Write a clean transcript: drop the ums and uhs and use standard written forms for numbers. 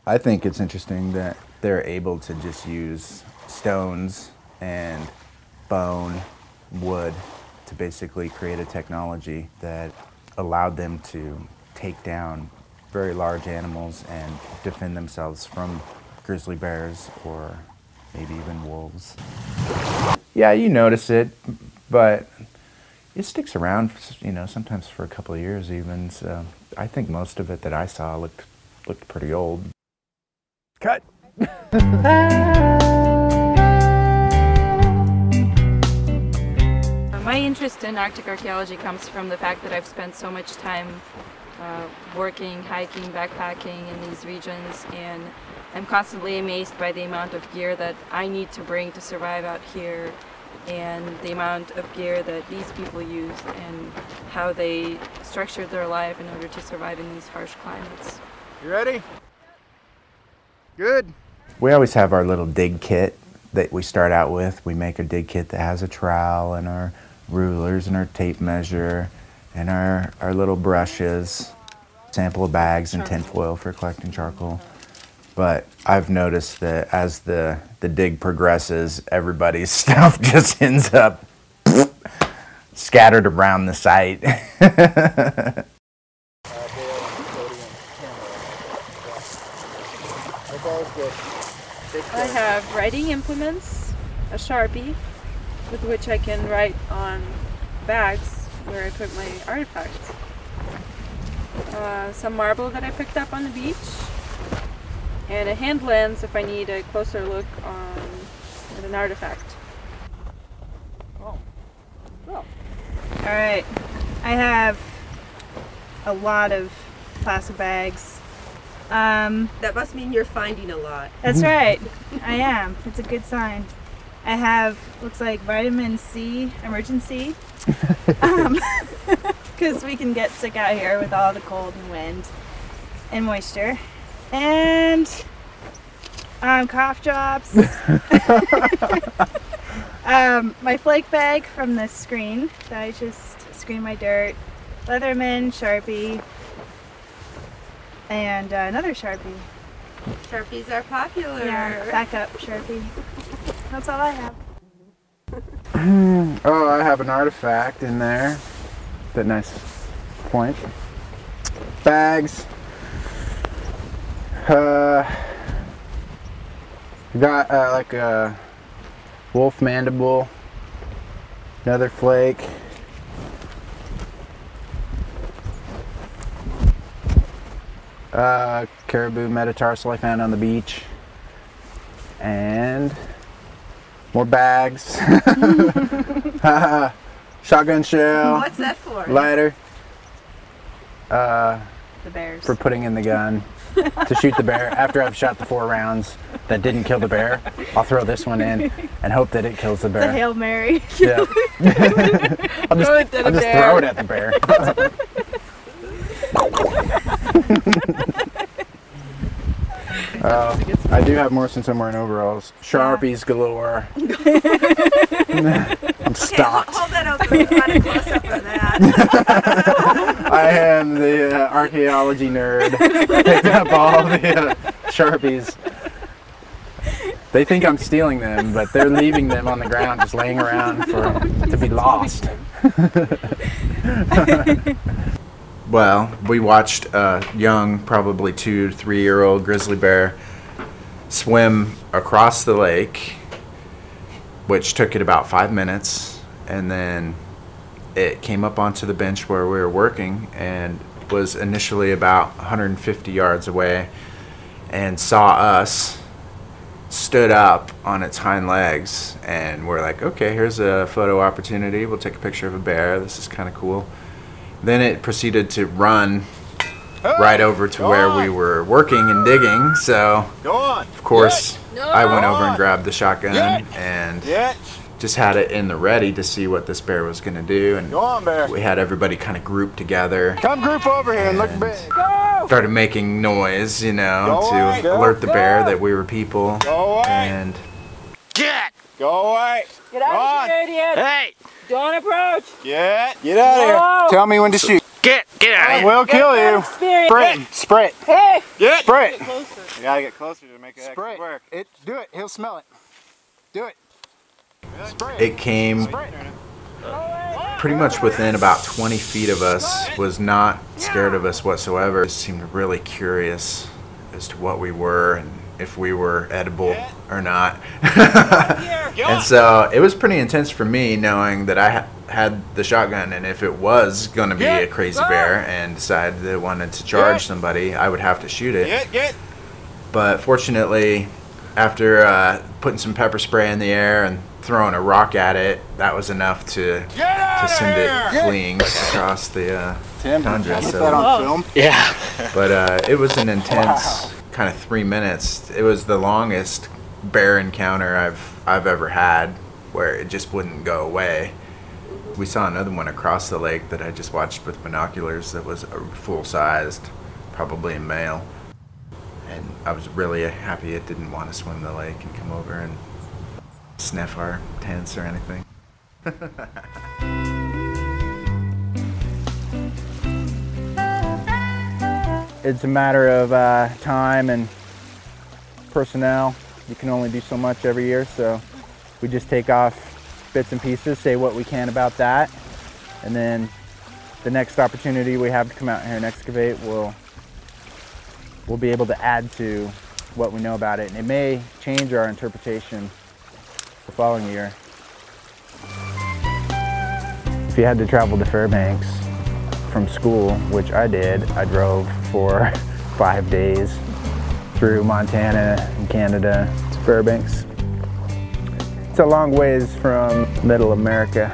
I think it's interesting that they're able to just use stones and bone, wood, to basically create a technology that allowed them to take down very large animals and defend themselves from grizzly bears or maybe even wolves. Yeah, you notice it, but it sticks around, you know, sometimes for a couple of years even. So I think most of it that I saw looked pretty old. Cut. My interest in Arctic archaeology comes from the fact that I've spent so much time working, hiking, backpacking in these regions, and I'm constantly amazed by the amount of gear that I need to bring to survive out here, and the amount of gear that these people use and how they structured their life in order to survive in these harsh climates. You ready? Good. We always have our little dig kit that we start out with. We make a dig kit that has a trowel and our rulers and our tape measure and our little brushes, sample of bags and tinfoil for collecting charcoal. But I've noticed that as the dig progresses, everybody's stuff just ends up scattered around the site. I have writing implements, a Sharpie with which I can write on bags where I put my artifacts, some marble that I picked up on the beach, and a hand lens if I need a closer look at an artifact. Oh. Oh. Alright, I have a lot of plastic bags. That must mean you're finding a lot. That's right, I am. It's a good sign. I have, looks like vitamin C emergency, because we can get sick out here with all the cold and wind and moisture. And cough drops. My flake bag from the screen that I just screen my dirt. Leatherman, Sharpie, and another Sharpie. Sharpies are popular. Yeah, backup Sharpie. That's all I have. Oh, I have an artifact in there. That nice point. Bags. Got like a wolf mandible, another flake, caribou metatarsal I found on the beach, and more bags. Shotgun shell. What's that for? Lighter. The bears. For putting in the gun to shoot the bear. After I've shot the 4 rounds that didn't kill the bear, I'll throw this one in and hope that it kills the bear. It's a Hail Mary. Yeah. I'll just throw it at the bear. I do have more since I'm wearing overalls. Sharpies galore. I'm stocked. Okay, hold that up so we can find a close-up of that. I am the archaeology nerd. Picked up all the Sharpies. They think I'm stealing them, but they're leaving them on the ground, just laying around to be lost. Well, we watched a young, probably 2 to 3 year old grizzly bear swim across the lake, which took it about 5 minutes, and then it came up onto the bench where we were working and was initially about 150 yards away and saw us, stood up on its hind legs, and we're like, okay, here's a photo opportunity. We'll take a picture of a bear. This is kind of cool. Then it proceeded to run right over to where we were working and digging. So, of course, I went over and grabbed the shotgun and just had it in the ready to see what this bear was going to do. And we had everybody kind of grouped together. Come group over here and look big. Started making noise, you know, to alert the bear that we were people. And Go away. Get out of here, idiot! Hey! Don't approach! Get out of here. Tell me when to shoot. Get out of here. We'll kill you. Experience. Spray it. Hey! Get. Spray it. You gotta get closer to make it Spray actually work. it. Do it. He'll smell it. Do it. Spray It came Spray it. pretty much within about 20 feet of us, was not scared of us whatsoever. Just seemed really curious as to what we were and if we were edible or not. And so it was pretty intense for me knowing that I had the shotgun, and if it was going to be a crazy bear and decided that it wanted to charge somebody, I would have to shoot it. But fortunately, after putting some pepper spray in the air and throwing a rock at it, that was enough to send it fleeing across the tundra. Get that on film. Yeah. But it was an intense kind of 3 minutes. It was the longest bear encounter I've ever had, where it just wouldn't go away. We saw another one across the lake that I just watched with binoculars that was full-sized, probably a male. And I was really happy it didn't want to swim the lake and come over and sniff our tents or anything. It's a matter of time and personnel. You can only do so much every year, so we just take off bits and pieces, say what we can about that, and then the next opportunity we have to come out here and excavate, we'll be able to add to what we know about it, and it may change our interpretation the following year. If you had to travel to Fairbanks from school, which I did, I drove for 5 days through Montana and Canada to Fairbanks. It's a long ways from middle America.